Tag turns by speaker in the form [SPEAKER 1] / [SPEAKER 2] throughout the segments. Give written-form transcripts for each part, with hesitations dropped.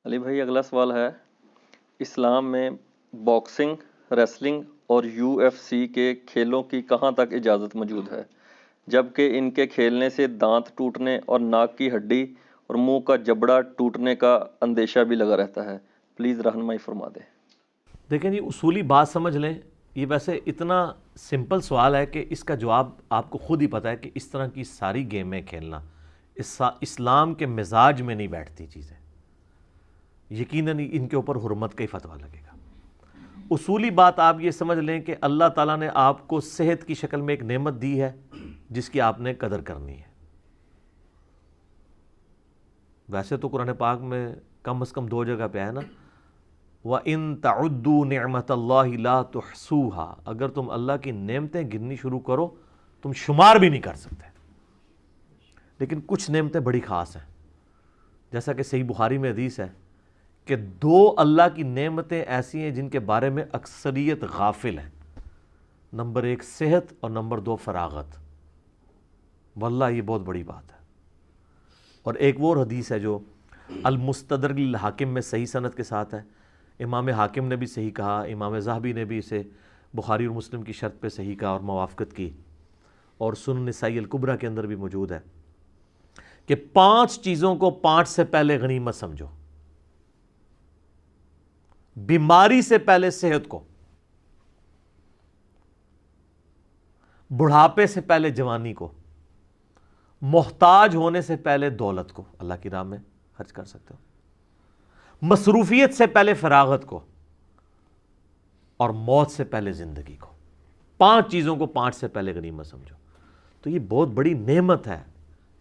[SPEAKER 1] علی بھائی اگلا سوال ہے، اسلام میں باکسنگ، ریسلنگ اور UFC کے کھیلوں کی کہاں تک اجازت موجود ہے، جبکہ ان کے کھیلنے سے دانت ٹوٹنے اور ناک کی ہڈی اور منہ کا جبڑا ٹوٹنے کا اندیشہ بھی لگا رہتا ہے؟ پلیز رہنمائی فرما دیں۔
[SPEAKER 2] دیکھیں جی، اصولی بات سمجھ لیں، یہ ویسے اتنا سمپل سوال ہے کہ اس کا جواب آپ کو خود ہی پتہ ہے کہ اس طرح کی ساری گیمیں کھیلنا اسلام کے مزاج میں نہیں بیٹھتی چیزیں، یقیناً ان کے اوپر حرمت کا ہی فتویٰ لگے گا۔ اصولی بات آپ یہ سمجھ لیں کہ اللہ تعالیٰ نے آپ کو صحت کی شکل میں ایک نعمت دی ہے جس کی آپ نے قدر کرنی ہے۔ ویسے تو قرآن پاک میں کم از کم 2 جگہ پہ ہے نا، وَإِن تَعُدُّوا نِعْمَةَ اللَّهِ لَا تُحْصُوهَا، اگر تم اللہ کی نعمتیں گننی شروع کرو تم شمار بھی نہیں کر سکتے۔ لیکن کچھ نعمتیں بڑی خاص ہیں، جیسا کہ صحیح بخاری میں حدیث ہے کہ 2 اللہ کی نعمتیں ایسی ہیں جن کے بارے میں اکثریت غافل ہیں۔ نمبر 1 صحت اور نمبر 2 فراغت۔ واللہ یہ بہت بڑی بات ہے۔ اور ایک وہ حدیث ہے جو المستدرک للحاکم میں صحیح سند کے ساتھ ہے، امام حاکم نے بھی صحیح کہا، امام ذہبی نے بھی اسے بخاری اور مسلم کی شرط پہ صحیح کہا اور موافقت کی، اور سنن نسائی الکبریٰ کے اندر بھی موجود ہے کہ 5 چیزوں کو 5 سے پہلے غنیمت سمجھو۔ بیماری سے پہلے صحت کو، بڑھاپے سے پہلے جوانی کو، محتاج ہونے سے پہلے دولت کو، اللہ کی راہ میں خرچ کر سکتے ہو، مصروفیت سے پہلے فراغت کو، اور موت سے پہلے زندگی کو۔ 5 چیزوں کو 5 سے پہلے غنیمت سمجھو۔ تو یہ بہت بڑی نعمت ہے،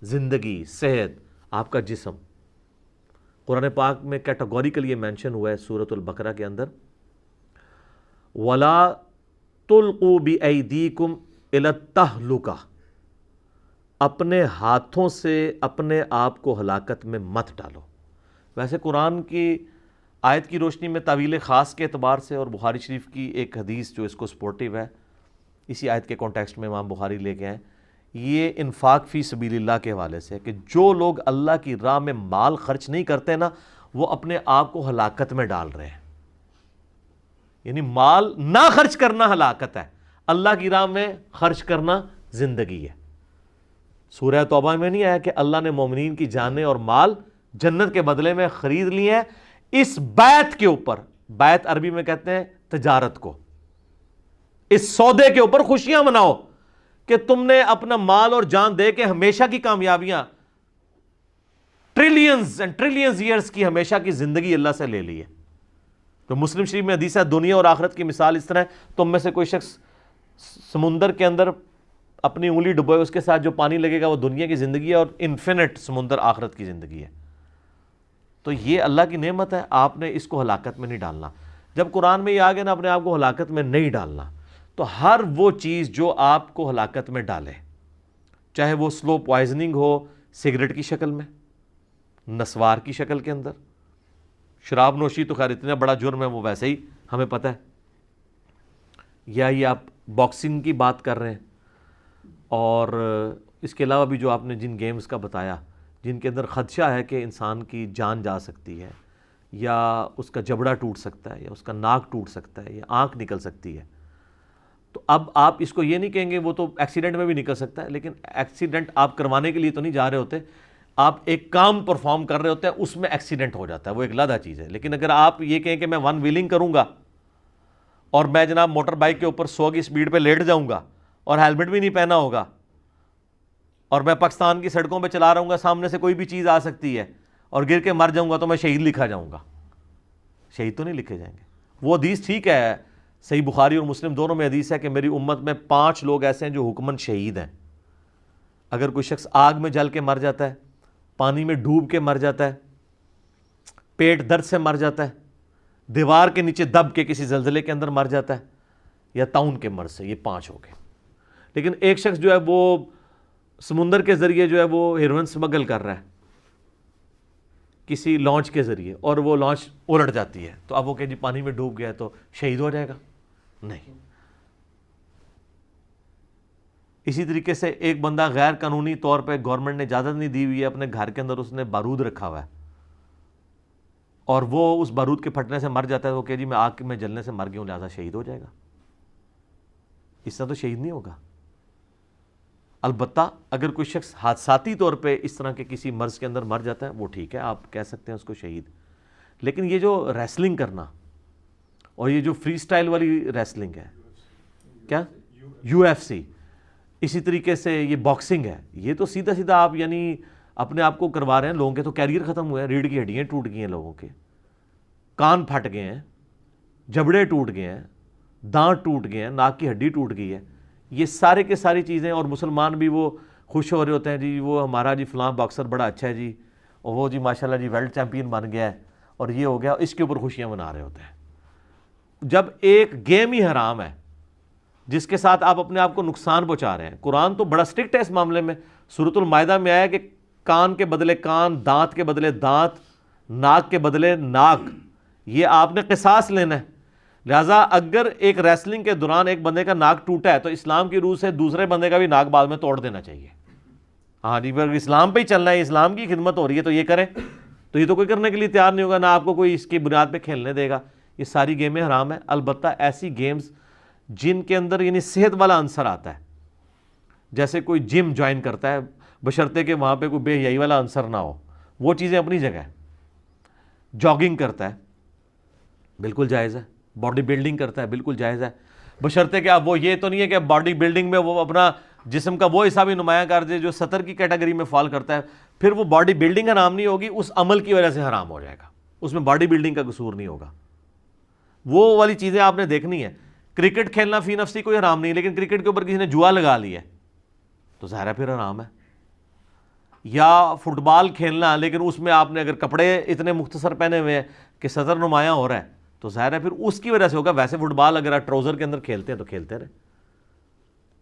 [SPEAKER 2] زندگی، صحت، آپ کا جسم۔ قرآن پاک میں کیٹاگوریکل یہ مینشن ہوا ہے سورۃ البقرہ کے اندر، وَلَا تُلْقُوا بِأَيْدِيكُمْ إِلَى التَّهْلُكَةِ، اپنے ہاتھوں سے اپنے آپ کو ہلاکت میں مت ڈالو۔ ویسے قرآن کی آیت کی روشنی میں تعویل خاص کے اعتبار سے اور بخاری شریف کی ایک حدیث جو اس کو سپورٹیو ہے، اسی آیت کے کانٹیکسٹ میں امام بخاری لے کے ہیں، یہ انفاق فی سبیل اللہ کے حوالے سے ہے کہ جو لوگ اللہ کی راہ میں مال خرچ نہیں کرتے نا، وہ اپنے آپ کو ہلاکت میں ڈال رہے ہیں۔ یعنی مال نہ خرچ کرنا ہلاکت ہے، اللہ کی راہ میں خرچ کرنا زندگی ہے۔ سورہ توبہ میں نہیں آیا کہ اللہ نے مومنین کی جانیں اور مال جنت کے بدلے میں خرید لیے ہیں اس بیعت کے اوپر، بیعت عربی میں کہتے ہیں تجارت کو، اس سودے کے اوپر خوشیاں مناؤ کہ تم نے اپنا مال اور جان دے کے ہمیشہ کی کامیابیاں، ٹریلینز اینڈ ٹریلینز ایئرز کی ہمیشہ کی زندگی اللہ سے لے لی ہے۔ تو مسلم شریف میں حدیث ہے، دنیا اور آخرت کی مثال اس طرح ہے، تم میں سے کوئی شخص سمندر کے اندر اپنی انگلی ڈبوئے، اس کے ساتھ جو پانی لگے گا وہ دنیا کی زندگی ہے، اور انفینٹ سمندر آخرت کی زندگی ہے۔ تو یہ اللہ کی نعمت ہے، آپ نے اس کو ہلاکت میں نہیں ڈالنا۔ جب قرآن میں یہ آگے نا اپنے آپ کو ہلاکت میں نہیں ڈالنا، تو ہر وہ چیز جو آپ کو ہلاکت میں ڈالے، چاہے وہ سلو پوائزننگ ہو سگریٹ کی شکل میں، نسوار کی شکل کے اندر، شراب نوشی تو خیر اتنا بڑا جرم ہے وہ ویسے ہی ہمیں پتہ ہے، یا یہ آپ باکسنگ کی بات کر رہے ہیں، اور اس کے علاوہ بھی جو آپ نے جن گیمز کا بتایا جن کے اندر خدشہ ہے کہ انسان کی جان جا سکتی ہے، یا اس کا جبڑا ٹوٹ سکتا ہے، یا اس کا ناک ٹوٹ سکتا ہے، یا آنکھ نکل سکتی ہے، تو اب آپ اس کو یہ نہیں کہیں گے وہ تو ایکسیڈنٹ میں بھی نکل سکتا ہے، لیکن ایکسیڈنٹ آپ کروانے کے لیے تو نہیں جا رہے ہوتے، آپ ایک کام پرفارم کر رہے ہوتے ہیں، اس میں ایکسیڈنٹ ہو جاتا ہے، وہ ایک علیحدہ چیز ہے۔ لیکن اگر آپ یہ کہیں کہ میں 1 ویلنگ کروں گا اور میں جناب موٹر بائک کے اوپر 100 کی سپیڈ پہ لیٹ جاؤں گا اور ہیلمٹ بھی نہیں پہنا ہوگا، اور میں پاکستان کی سڑکوں پہ چلا رہوں گا، سامنے سے کوئی بھی چیز آ سکتی ہے اور گر کے مر جاؤں گا، تو میں شہید لکھا جاؤں گا؟ شہید تو نہیں لکھے جائیں گے۔ وہ حدیث ٹھیک ہے، صحیح بخاری اور مسلم دونوں میں حدیث ہے کہ میری امت میں 5 لوگ ایسے ہیں جو حکماً شہید ہیں۔ اگر کوئی شخص آگ میں جل کے مر جاتا ہے، پانی میں ڈوب کے مر جاتا ہے، پیٹ درد سے مر جاتا ہے، دیوار کے نیچے دب کے کسی زلزلے کے اندر مر جاتا ہے، یا طاعون کے مرض سے، یہ 5 ہو گئے۔ لیکن ایک شخص جو ہے وہ سمندر کے ذریعے جو ہے وہ ہیروئن سمگل کر رہا ہے کسی لانچ کے ذریعے، اور وہ لانچ الٹ جاتی ہے، تو اب وہ کہ جی پانی میں ڈوب گیا تو شہید ہو جائے گا؟ نہیں۔ اسی طریقے سے ایک بندہ غیر قانونی طور پہ گورنمنٹ نے اجازت نہیں دی ہوئی ہے، اپنے گھر کے اندر اس نے بارود رکھا ہوا ہے، اور وہ اس بارود کے پھٹنے سے مر جاتا ہے، وہ کہ جی میں آگ میں جلنے سے مر گیا ہوں لہٰذا شہید ہو جائے گا، اس طرح تو شہید نہیں ہوگا۔ البتہ اگر کوئی شخص حادثاتی طور پہ اس طرح کے کسی مرض کے اندر مر جاتا ہے وہ ٹھیک ہے، آپ کہہ سکتے ہیں اس کو شہید۔ لیکن یہ جو ریسلنگ کرنا اور یہ جو فری سٹائل والی ریسلنگ ہے، کیا یو ایف سی، اسی طریقے سے یہ باکسنگ ہے، یہ تو سیدھا سیدھا آپ یعنی اپنے آپ کو کروا رہے ہیں، لوگوں کے تو کیریئر ختم ہوئے ہیں، ریڑھ کی ہڈیاں ٹوٹ گئی ہیں، لوگوں کے کان پھٹ گئے ہیں، جبڑے ٹوٹ گئے ہیں، دانت ٹوٹ گئے ہیں، ناک کی ہڈی ٹوٹ گئی ہے، یہ سارے کے ساری چیزیں۔ اور مسلمان بھی وہ خوش ہو رہے ہوتے ہیں، جی وہ ہمارا جی فلاں باکسر بڑا اچھا ہے جی، اور وہ جی ماشاءاللہ جی ورلڈ چیمپئن بن گیا ہے اور یہ ہو گیا، اس کے اوپر خوشیاں منا رہے ہوتے ہیں۔ جب ایک گیم ہی حرام ہے جس کے ساتھ آپ اپنے آپ کو نقصان پہنچا رہے ہیں۔ قرآن تو بڑا سٹرکٹ ہے اس معاملے میں، سورۃ المائدہ میں آیا کہ کان کے بدلے کان، دانت کے بدلے دانت، ناک کے بدلے ناک، یہ آپ نے قصاص لینا ہے۔ لہٰذا اگر ایک ریسلنگ کے دوران ایک بندے کا ناک ٹوٹا ہے تو اسلام کی روح سے دوسرے بندے کا بھی ناک بعد میں توڑ دینا چاہیے۔ ہاں جی، اگر اسلام پہ ہی چلنا ہے، اسلام کی خدمت ہو رہی ہے تو یہ کریں، تو یہ تو کوئی کرنے کے لیے تیار نہیں ہوگا، نہ آپ کو کوئی اس کی بنیاد پہ کھیلنے دے گا۔ یہ ساری گیمیں حرام ہیں، البتہ ایسی گیمز جن کے اندر یعنی صحت والا عنصر آتا ہے، جیسے کوئی جم جوائن کرتا ہے، بشرطے کہ وہاں پہ کوئی بے حیائی والا عنصر نہ ہو، وہ چیزیں اپنی جگہ ہے۔ جاگنگ کرتا ہے بالکل جائز ہے، باڈی بلڈنگ کرتا ہے بالکل جائز ہے، بشرطے کہ آپ وہ یہ تو نہیں ہے کہ باڈی بلڈنگ میں وہ اپنا جسم کا وہ حصہ بھی نمایاں کر دے جو 70 کی کیٹیگری میں فال کرتا ہے، پھر وہ باڈی بلڈنگ حرام نہیں ہوگی، اس عمل کی وجہ سے حرام ہو جائے گا، اس میں باڈی بلڈنگ کا قصور نہیں ہوگا۔ وہ والی چیزیں آپ نے دیکھنی ہے۔ کرکٹ کھیلنا فی نفسی کوئی حرام نہیں، لیکن کرکٹ کے اوپر کسی نے جوا لگا لی ہے تو ظاہر ہے پھر حرام ہے۔ یا فٹ بال کھیلنا، لیکن اس میں آپ نے اگر کپڑے اتنے مختصر پہنے ہوئے ہیں کہ صدر نمایاں ہو رہا ہے تو ظاہر ہے پھر اس کی وجہ سے ہوگا۔ ویسے فٹ بال اگر آپ ٹراؤزر کے اندر کھیلتے ہیں تو کھیلتے رہے۔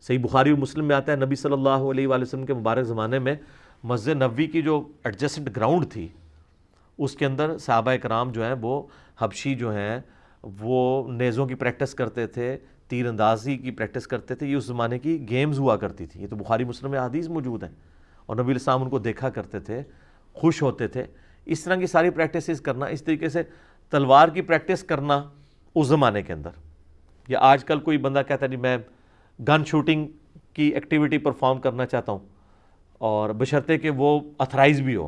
[SPEAKER 2] صحیح بخاری و مسلم میں آتا ہے، نبی صلی اللہ علیہ وآلہ وسلم کے مبارک زمانے میں مسجد نبوی کی جو ایڈجسٹنٹ گراؤنڈ تھی اس کے اندر صحابہ کرام جو ہیں وہ حبشی جو ہیں وہ نیزوں کی پریکٹس کرتے تھے، تیر اندازی کی پریکٹس کرتے تھے، یہ اس زمانے کی گیمز ہوا کرتی تھی، یہ تو بخاری مسلم میں حدیث موجود ہیں، اور نبی علیہ السلام ان کو دیکھا کرتے تھے، خوش ہوتے تھے۔ اس طرح کی ساری پریکٹسز کرنا، اس طریقے سے تلوار کی پریکٹس کرنا اس زمانے کے اندر، یا آج کل کوئی بندہ کہتا ہے جی میں گن شوٹنگ کی ایکٹیویٹی پرفارم کرنا چاہتا ہوں، اور بشرطے کہ وہ اتھرائز بھی ہو،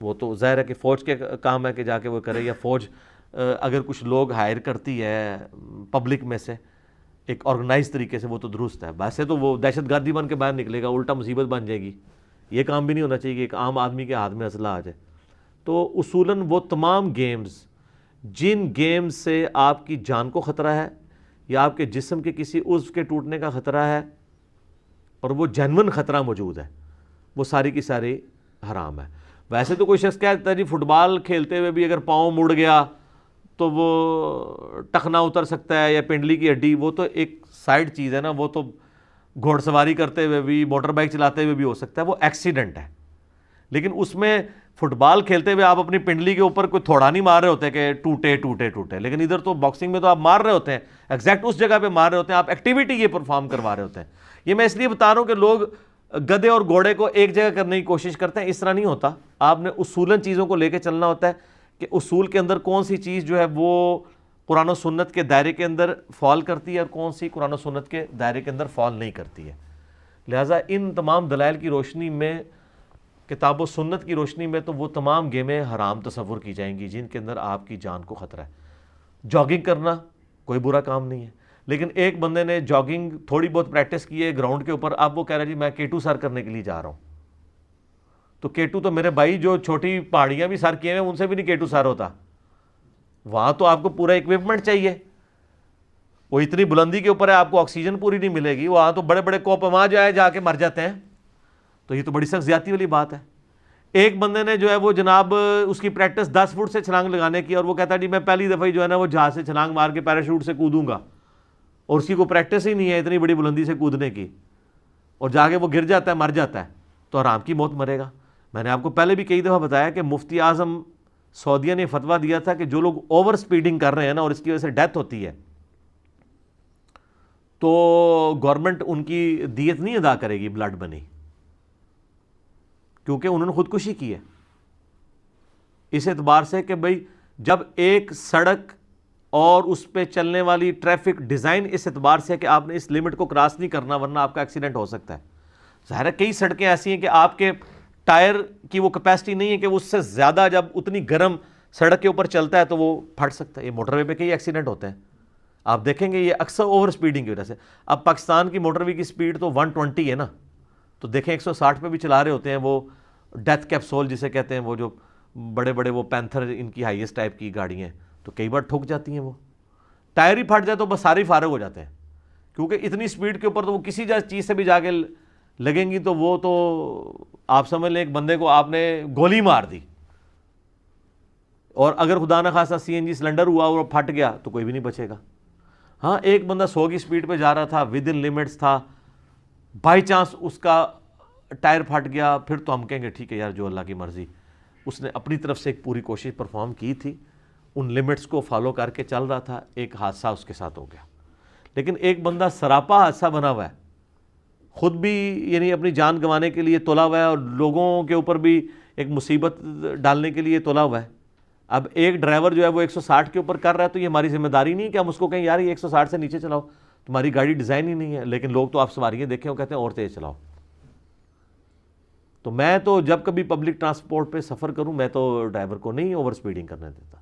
[SPEAKER 2] وہ تو ظاہر ہے کہ فوج کے کام ہے کہ جا کے وہ کرے، یا فوج اگر کچھ لوگ ہائر کرتی ہے پبلک میں سے ایک آرگنائز طریقے سے، وہ تو درست ہے۔ ویسے تو وہ دہشت گردی بن کے باہر نکلے گا، الٹا مصیبت بن جائے گی۔ یہ کام بھی نہیں ہونا چاہیے کہ ایک عام آدمی کے ہاتھ میں اسلحہ آ جائے۔ تو اصولاً وہ تمام گیمز جن گیمز سے آپ کی جان کو خطرہ ہے یا آپ کے جسم کے کسی عضو کے ٹوٹنے کا خطرہ ہے اور وہ جینون خطرہ موجود ہے، وہ ساری کی ساری حرام ہے۔ ویسے تو کوئی شخص کہتا ہے جی فٹ بال کھیلتے ہوئے بھی اگر پاؤں مڑ گیا تو وہ ٹخنا اتر سکتا ہے یا پنڈلی کی ہڈی، وہ تو ایک سائیڈ چیز ہے نا، وہ تو گھوڑ سواری کرتے ہوئے بھی، موٹر بائک چلاتے ہوئے بھی ہو سکتا ہے، وہ ایکسیڈنٹ ہے۔ لیکن اس میں فٹ بال کھیلتے ہوئے آپ اپنی پنڈلی کے اوپر کوئی تھوڑا نہیں مار رہے ہوتے کہ ٹوٹے ٹوٹے ٹوٹے، لیکن ادھر تو باکسنگ میں تو آپ مار رہے ہوتے ہیں، ایگزیکٹ اس جگہ پہ مار رہے ہوتے ہیں، آپ ایکٹیویٹی یہ پرفارم کروا رہے ہوتے ہیں۔ یہ میں اس لیے بتا رہا ہوں کہ لوگ گدھے اور گھوڑے کو ایک جگہ کرنے کی کوشش کرتے ہیں، اس طرح نہیں ہوتا۔ آپ نے اصولاً چیزوں کو لے کے چلنا ہوتا ہے کہ اصول کے اندر کون سی چیز جو ہے وہ قرآن و سنت کے دائرے کے اندر فال کرتی ہے اور کون سی قرآن و سنت کے دائرے کے اندر فال نہیں کرتی ہے۔ لہٰذا ان تمام دلائل کی روشنی میں، کتاب و سنت کی روشنی میں، تو وہ تمام گیمیں حرام تصور کی جائیں گی جن کے اندر آپ کی جان کو خطرہ ہے۔ جاگنگ کرنا کوئی برا کام نہیں ہے، لیکن ایک بندے نے جاگنگ تھوڑی بہت پریکٹس کی ہے گراؤنڈ کے اوپر، اب وہ کہہ رہا ہے جی میں K2 سر کرنے کے لیے جا رہا ہوں، تو K2 تو میرے بھائی جو چھوٹی پہاڑیاں بھی سر کیے ہیں ان سے بھی نہیں K2 سر ہوتا، وہاں تو آپ کو پورا اکوپمنٹ چاہیے، وہ اتنی بلندی کے اوپر ہے، آپ کو آکسیجن پوری نہیں ملے گی، وہاں تو بڑے بڑے کوپما جو ہے جا کے مر جاتے ہیں، تو یہ تو بڑی سخت زیادتی والی بات ہے۔ ایک بندے نے جو ہے وہ جناب اس کی پریکٹس 10 فٹ سے چھلانگ لگانے کی، اور وہ کہتا ہے جی میں پہلی دفعہ ہی جو ہے نا وہ جہاز سے چھلانگ مار کے پیراشوٹ سے کودوں گا، اور اس کی کوئی پریکٹس ہی نہیں ہے اتنی بڑی بلندی سے کودنے کی، اور جا کے وہ گر جاتا ہے، مر جاتا ہے، تو حرام کی موت مرے گا۔ میں نے آپ کو پہلے بھی کئی دفعہ بتایا کہ مفتی اعظم سعودیہ نے فتویٰ دیا تھا کہ جو لوگ اوور سپیڈنگ کر رہے ہیں نا اور اس کی وجہ سے ڈیتھ ہوتی ہے تو گورنمنٹ ان کی دیت نہیں ادا کرے گی بلڈ منی، کیونکہ انہوں نے خودکشی کی ہے۔ اس اعتبار سے کہ بھئی جب ایک سڑک اور اس پہ چلنے والی ٹریفک ڈیزائن اس اعتبار سے کہ آپ نے اس لمٹ کو کراس نہیں کرنا ورنہ آپ کا ایکسیڈنٹ ہو سکتا ہے. ظاہر ہے کئی سڑکیں ایسی ہیں کہ آپ کے ٹائر کی وہ کیپیسٹی نہیں ہے کہ وہ اس سے زیادہ جب اتنی گرم سڑک کے اوپر چلتا ہے تو وہ پھٹ سکتا ہے. یہ موٹر وے پہ کئی ایکسیڈنٹ ہوتے ہیں, آپ دیکھیں گے یہ اکثر اوور سپیڈنگ کی وجہ سے. اب پاکستان کی موٹر وے کی سپیڈ تو 120 ہے نا, تو دیکھیں 160 پہ بھی چلا رہے ہوتے ہیں, وہ ڈیتھ کیپسول جسے کہتے ہیں, وہ جو بڑے بڑے وہ پینتھر ان کی ہائیسٹ ٹائپ کی گاڑیاں ہیں, تو کئی بار ٹھک جاتی ہیں, وہ ٹائر ہی پھٹ جائے تو بس سارے فارغ ہو جاتے ہیں, کیونکہ اتنی سپیڈ کے اوپر تو وہ کسی چیز سے بھی جا کے لگیں گی تو وہ تو آپ سمجھ لیں ایک بندے کو آپ نے گولی مار دی, اور اگر خدا نہ خاصا سی این جی سلنڈر ہوا اور پھٹ گیا تو کوئی بھی نہیں بچے گا. ہاں ایک بندہ 100 کی سپیڈ پہ جا رہا تھا, ود ان لمٹس تھا, بائی چانس اس کا ٹائر پھٹ گیا, پھر تو ہم کہیں گے ٹھیک ہے یار جو اللہ کی مرضی, اس نے اپنی طرف سے ایک پوری کوشش پرفارم کی تھی, ان لمٹس کو فالو کر کے چل رہا تھا, ایک حادثہ اس کے ساتھ ہو گیا. لیکن ایک بندہ سراپا حادثہ بنا ہوا ہے, خود بھی یعنی اپنی جان گنوانے کے لیے تلا ہوا ہے اور لوگوں کے اوپر بھی ایک مصیبت ڈالنے کے لیے تلا ہوا ہے. اب ایک ڈرائیور جو ہے وہ 160 کے اوپر کر رہا ہے تو یہ ہماری ذمہ داری نہیں کہ ہم اس کو کہیں یار یہ 160 سے نیچے چلاؤ, تمہاری گاڑی ڈیزائن ہی نہیں ہے. لیکن لوگ تو آپ سواریاں دیکھیں وہ کہتے ہیں اور تیز چلاؤ. تو میں تو جب کبھی پبلک ٹرانسپورٹ پہ سفر کروں میں تو ڈرائیور کو نہیں اوور سپیڈنگ کرنے دیتا,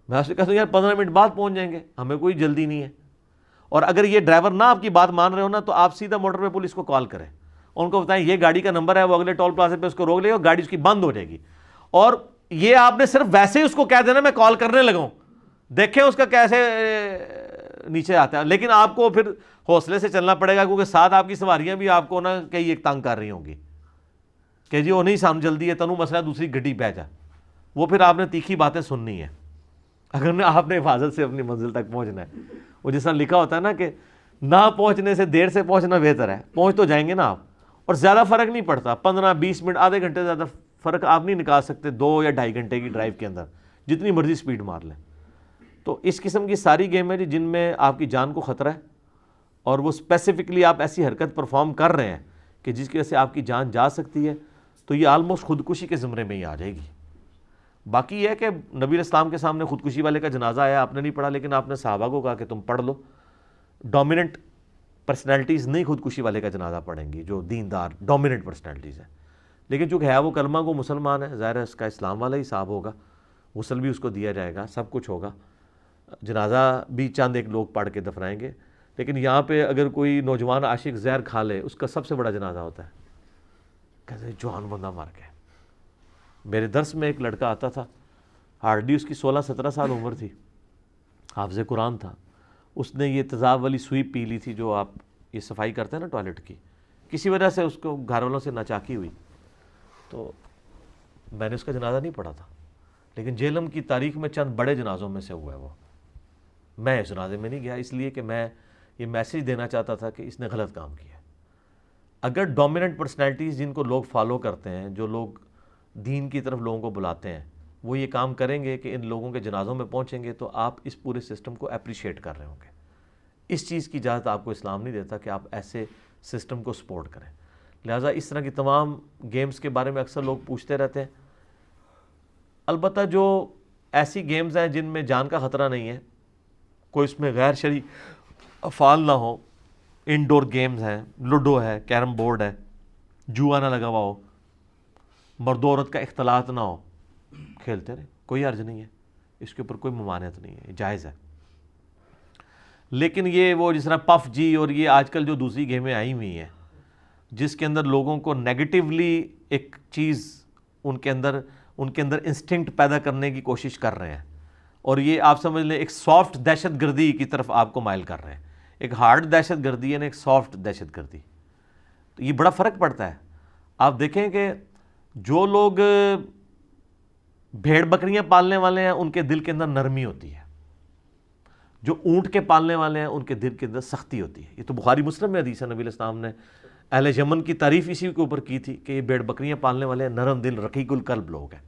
[SPEAKER 2] میں اس سے کہتا ہوں یار 15 منٹ بعد پہنچ جائیں گے, ہمیں کوئی جلدی نہیں ہے. اور اگر یہ ڈرائیور نہ آپ کی بات مان رہے ہو نا تو آپ سیدھا موٹر وے پولیس کو کال کریں, ان کو بتائیں یہ گاڑی کا نمبر ہے, وہ اگلے ٹول پلازے پہ اس کو روک لے گا, گاڑی اس کی بند ہو جائے گی. اور یہ آپ نے صرف ویسے ہی اس کو کہہ دینا میں کال کرنے لگا ہوں, دیکھیں اس کا کیسے نیچے آتا ہے. لیکن آپ کو پھر حوصلے سے چلنا پڑے گا کیونکہ ساتھ آپ کی سواریاں بھی آپ کو نا کئی ایک تنگ کر رہی ہوں گی کہ جی وہ نہیں سام جلدی ہے تنو مسئلہ دوسری گڈی پہ جا. وہ پھر آپ نے تیکھی باتیں سننی ہے اگر آپ نے حفاظت سے اپنی منزل تک پہنچنا ہے. وہ جس طرح لکھا ہوتا ہے نا کہ نہ پہنچنے سے دیر سے پہنچنا بہتر ہے, پہنچ تو جائیں گے نا آپ, اور زیادہ فرق نہیں پڑتا, 15-20 منٹ آدھے گھنٹے زیادہ فرق آپ نہیں نکال سکتے 2 یا 2.5 گھنٹے کی ڈرائیو کے اندر, جتنی مرضی سپیڈ مار لیں. تو اس قسم کی ساری گیم ہے جن میں آپ کی جان کو خطرہ ہے, اور وہ اسپیسیفکلی آپ ایسی حرکت پرفارم کر رہے ہیں کہ جس کی وجہ سے آپ کی جان جا سکتی ہے, تو یہ آلموسٹ خودکشی کے زمرے میں ہی آ جائے گی. باقی یہ ہے کہ نبی علیہ السلام کے سامنے خودکشی والے کا جنازہ آیا, آپ نے نہیں پڑھا, لیکن آپ نے صحابہ کو کہا کہ تم پڑھ لو. ڈومیننٹ پرسنالٹیز نہیں خودکشی والے کا جنازہ پڑھیں گی, جو دیندار ڈومیننٹ پرسنالٹیز ہیں. لیکن چونکہ ہے وہ کلمہ کو مسلمان ہے, ظاہر ہے اس کا اسلام والا ہی حساب ہوگا, غسل بھی اس کو دیا جائے گا, سب کچھ ہوگا, جنازہ بھی چند ایک لوگ پڑھ کے دفنائیں گے. لیکن یہاں پہ اگر کوئی نوجوان عاشق زہر کھا لے, اس کا سب سے بڑا جنازہ ہوتا ہے, کہتے ہیں جوان بندہ مار گیا. میرے درس میں ایک لڑکا آتا تھا, ہارڈلی اس کی 16-17 سال عمر تھی, حافظ قرآن تھا. اس نے یہ تیزاب والی سوئی پی لی تھی جو آپ یہ صفائی کرتے ہیں نا ٹوائلٹ کی, کسی وجہ سے اس کو گھر والوں سے ناچاکی ہوئی, تو میں نے اس کا جنازہ نہیں پڑھا تھا. لیکن جہلم کی تاریخ میں چند بڑے جنازوں میں سے ہوا ہے وہ. میں اس جنازے میں نہیں گیا اس لیے کہ میں یہ میسیج دینا چاہتا تھا کہ اس نے غلط کام کیا. اگر ڈومیننٹ پرسنالٹیز جن کو لوگ فالو کرتے ہیں, جو لوگ دین کی طرف لوگوں کو بلاتے ہیں, وہ یہ کام کریں گے کہ ان لوگوں کے جنازوں میں پہنچیں گے, تو آپ اس پورے سسٹم کو اپریشیٹ کر رہے ہوں گے. اس چیز کی اجازت آپ کو اسلام نہیں دیتا کہ آپ ایسے سسٹم کو سپورٹ کریں. لہٰذا اس طرح کی تمام گیمز کے بارے میں اکثر لوگ پوچھتے رہتے ہیں. البتہ جو ایسی گیمز ہیں جن میں جان کا خطرہ نہیں ہے, کوئی اس میں غیر شرعی افعال نہ ہو, انڈور گیمز ہیں, لوڈو ہے, کیرم بورڈ ہے, جوا نہ لگا ہوا ہو, مرد و عورت کا اختلاط نہ ہو, کھیلتے رہے, کوئی حرج نہیں ہے, اس کے اوپر کوئی ممانعت نہیں ہے, جائز ہے. لیکن یہ وہ جس طرح پف جی اور یہ آج کل جو دوسری گیمیں آئی ہوئی ہیں جس کے اندر لوگوں کو نیگیٹیولی ایک چیز ان کے اندر انسٹنکٹ پیدا کرنے کی کوشش کر رہے ہیں, اور یہ آپ سمجھ لیں ایک سافٹ دہشت گردی کی طرف آپ کو مائل کر رہے ہیں. ایک ہارڈ دہشت گردی ہے نا, ایک سافٹ دہشت گردی. تو یہ بڑا فرق پڑتا ہے. آپ دیکھیں کہ جو لوگ بھیڑ بکریاں پالنے والے ہیں ان کے دل کے اندر نرمی ہوتی ہے, جو اونٹ کے پالنے والے ہیں ان کے دل کے اندر سختی ہوتی ہے. یہ تو بخاری مسلم میں حدیث ہے, نبی علیہ السلام نے اہل یمن کی تعریف اسی کے اوپر کی تھی کہ یہ بھیڑ بکریاں پالنے والے ہیں, نرم دل رقیق القلب لوگ ہیں.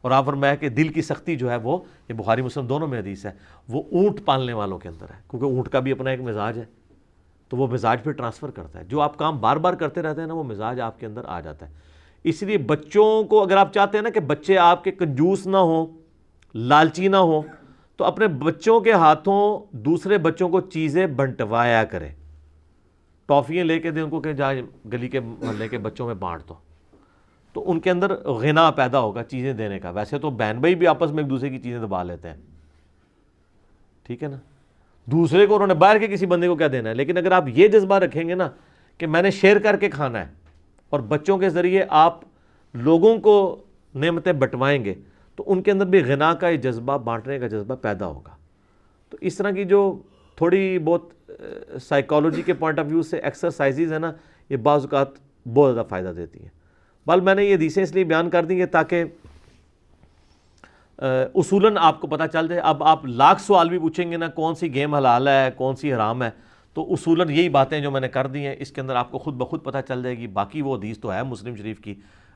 [SPEAKER 2] اور آپ فرمایا کہ دل کی سختی جو ہے وہ, یہ بخاری مسلم دونوں میں حدیث ہے, وہ اونٹ پالنے والوں کے اندر ہے, کیونکہ اونٹ کا بھی اپنا ایک مزاج ہے, تو وہ مزاج پہ ٹرانسفر کرتا ہے. جو آپ کام بار بار کرتے رہتے ہیں نا, وہ مزاج آپ کے اندر آ جاتا ہے. اس لیے بچوں کو اگر آپ چاہتے ہیں نا کہ بچے آپ کے کنجوس نہ ہوں، لالچی نہ ہوں، تو اپنے بچوں کے ہاتھوں دوسرے بچوں کو چیزیں بنٹوایا کریں. ٹافیاں لے کے دیں ان کو کہ جا گلی کے محلے کے بچوں میں بانٹ دو، تو ان کے اندر غنا پیدا ہوگا چیزیں دینے کا. ویسے تو بہن بھائی بھی آپس میں ایک دوسرے کی چیزیں دبا لیتے ہیں، ٹھیک ہے نا، دوسرے کو انہوں نے باہر کے کسی بندے کو کیا دینا ہے. لیکن اگر آپ یہ جذبہ رکھیں گے نا کہ میں نے شیئر کر کے کھانا ہے، اور بچوں کے ذریعے آپ لوگوں کو نعمتیں بٹوائیں گے، تو ان کے اندر بھی غنا کا یہ جذبہ، بانٹنے کا جذبہ پیدا ہوگا. تو اس طرح کی جو تھوڑی بہت سائیکالوجی کے پوائنٹ آف ویو سے ایکسرسائزز ہیں نا، یہ بعض اوقات بہت زیادہ فائدہ دیتی ہیں. بل میں نے یہ حدیثیں اس لیے بیان کر دی ہیں تاکہ اصولاً آپ کو پتہ چل جائے. اب آپ لاکھ سوال بھی پوچھیں گے نا کون سی گیم حلال ہے کون سی حرام ہے، تو اصولاً یہی باتیں جو میں نے کر دی ہیں اس کے اندر آپ کو خود بخود پتہ چل جائے گی. باقی وہ حدیث تو ہے مسلم شریف کی،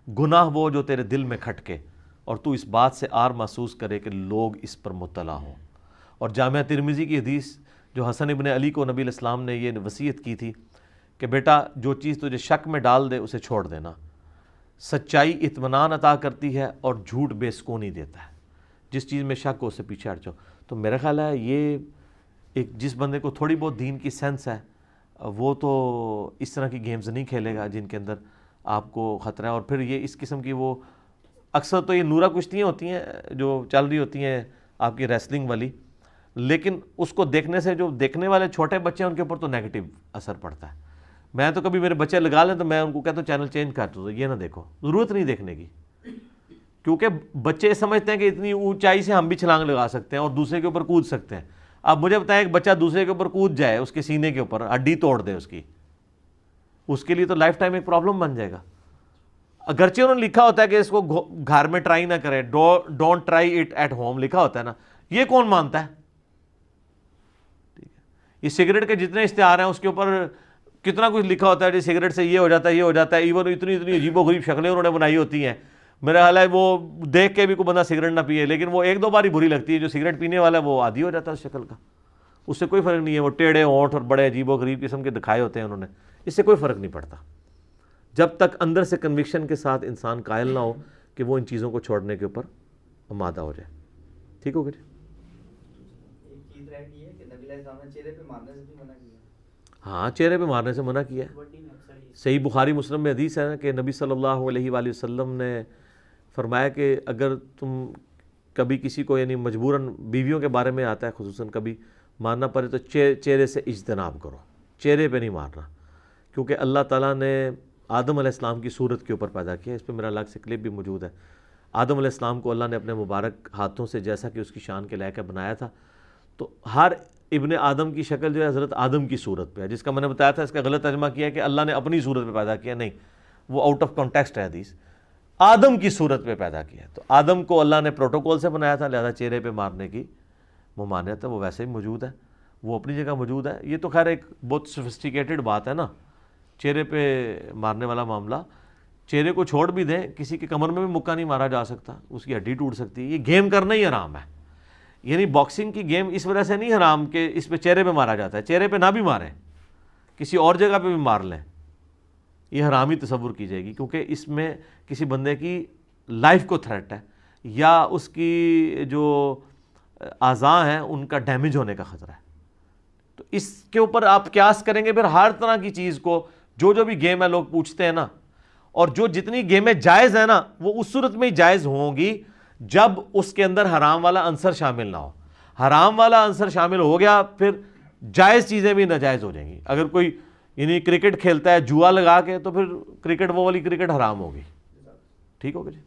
[SPEAKER 2] گناہ وہ جو تیرے دل میں کھٹکے اور تو اس بات سے آر محسوس کرے کہ لوگ اس پر مطلع ہوں. اور جامعہ ترمذی کی حدیث جو حسن ابن علی کو نبی علیہ السلام نے یہ وصیت کی تھی کہ بیٹا جو چیز تجھے شک میں ڈال دے اسے چھوڑ دینا. سچائی اطمینان عطا کرتی ہے اور جھوٹ بے سکونی دیتا ہے. جس چیز میں شک ہو اس سے پیچھے ہٹ جاؤ. تو میرا خیال ہے یہ ایک جس بندے کو تھوڑی بہت دین کی سینس ہے وہ تو اس طرح کی گیمز نہیں کھیلے گا جن کے اندر آپ کو خطرہ ہے. اور پھر یہ اس قسم کی وہ اکثر تو یہ نورہ کشتیاں ہوتی ہیں جو چل رہی ہوتی ہیں آپ کی ریسلنگ والی، لیکن اس کو دیکھنے سے جو دیکھنے والے چھوٹے بچے ہیں ان کے اوپر تو نیگیٹو اثر پڑتا ہے. میں تو کبھی میرے بچے لگا لیں تو میں ان کو کہتا ہوں چینل چینج کر دو، یہ نہ دیکھو، ضرورت نہیں دیکھنے کی. کیونکہ بچے سمجھتے ہیں کہ اتنی اونچائی سے ہم بھی چھلانگ لگا سکتے ہیں اور دوسرے کے اوپر کود سکتے ہیں. اب مجھے بتائیں ایک بچہ دوسرے کے اوپر کود جائے، اس کے سینے کے اوپر ہڈی توڑ دے اس کے لیے تو لائف ٹائم ایک پرابلم بن جائے گا. اگرچہ انہوں نے لکھا ہوتا ہے کہ اس کو گھر میں ٹرائی نہ کرے، don't try it at home لکھا ہوتا ہے نا، یہ کون مانتا ہے؟ ٹھیک ہے، یہ سگریٹ کے جتنے اشتہار ہیں اس کے اوپر کتنا کچھ لکھا ہوتا ہے کہ سگریٹ سے یہ ہو جاتا ہے یہ ہو جاتا ہے. ایون اتنی عجیب و غریب شکلیں انہوں نے بنائی ہوتی ہیں. میرا حال ہے وہ دیکھ کے بھی کوئی بندہ سگریٹ نہ پیے، لیکن وہ ایک دو بار ہی بری لگتی ہے. جو سگریٹ پینے والا ہے وہ عادی ہو جاتا ہے اس شکل کا، اس سے کوئی فرق نہیں ہے. وہ ٹیڑھے ہونٹ اور بڑے عجیب و غریب قسم کے دکھائے ہوتے ہیں انہوں نے، اس سے کوئی فرق نہیں پڑتا جب تک اندر سے کنوکشن کے ساتھ انسان قائل نہ ہو کہ وہ ان چیزوں کو چھوڑنے کے اوپر آمادہ ہو جائے. ٹھیک ہو گیا جی؟ ہاں چہرے پہ مارنے سے منع کیا ہے. صحیح بخاری مسلم میں حدیث ہے نا کہ نبی صلی اللہ علیہ وآلہ وسلم نے فرمایا کہ اگر تم کبھی کسی کو یعنی مجبوراً بیویوں کے بارے میں آتا ہے خصوصاً کبھی مارنا پڑے تو چہرے سے اجتناب کرو، چہرے پہ نہیں مارنا. کیونکہ اللہ تعالیٰ نے آدم علیہ السلام کی صورت کے اوپر پیدا کیا. اس پہ میرا الگ سے کلپ بھی موجود ہے. آدم علیہ السلام کو اللہ نے اپنے مبارک ہاتھوں سے جیسا کہ اس کی شان کے لائق بنایا تھا، تو ہر ابن آدم کی شکل جو ہے حضرت آدم کی صورت پہ ہے، جس کا میں نے بتایا تھا اس کا غلط ترجمہ کیا ہے کہ اللہ نے اپنی صورت پہ پیدا کیا. نہیں، وہ آؤٹ آف کانٹیکسٹ ہے حدیث. آدم کی صورت پہ پیدا کیا. تو آدم کو اللہ نے پروٹوکول سے بنایا تھا، لہذا چہرے پہ مارنے کی ممانعت ہے، وہ ویسے ہی موجود ہے، وہ اپنی جگہ موجود ہے. یہ تو خیر ایک بہت سوفسٹیکیٹڈ بات ہے نا، چہرے پہ مارنے والا معاملہ. چہرے کو چھوڑ بھی دیں، کسی کے کمر میں بھی مکہ نہیں مارا جا سکتا، اس کی ہڈی ٹوٹ سکتی ہے. یہ گیم کرنا ہی حرام ہے. یعنی باکسنگ کی گیم اس وجہ سے نہیں حرام کہ اس پہ چہرے پہ مارا جاتا ہے، چہرے پہ نہ بھی ماریں، کسی اور جگہ پہ بھی مار لیں، یہ حرام ہی تصور کی جائے گی. کیونکہ اس میں کسی بندے کی لائف کو تھریٹ ہے یا اس کی جو اعضاء ہیں ان کا ڈیمیج ہونے کا خطرہ ہے. تو اس کے اوپر آپ قیاس کریں گے پھر ہر طرح کی چیز کو. جو بھی گیم ہے لوگ پوچھتے ہیں نا، اور جو جتنی گیمیں جائز ہیں نا وہ اس صورت میں ہی جائز ہوں گی جب اس کے اندر حرام والا عنصر شامل نہ ہو. حرام والا عنصر شامل ہو گیا پھر جائز چیزیں بھی ناجائز ہو جائیں گی. اگر کوئی یعنی کرکٹ کھیلتا ہے جوا لگا کے تو پھر کرکٹ وہ والی کرکٹ حرام ہوگی. ٹھیک ہوگا جی؟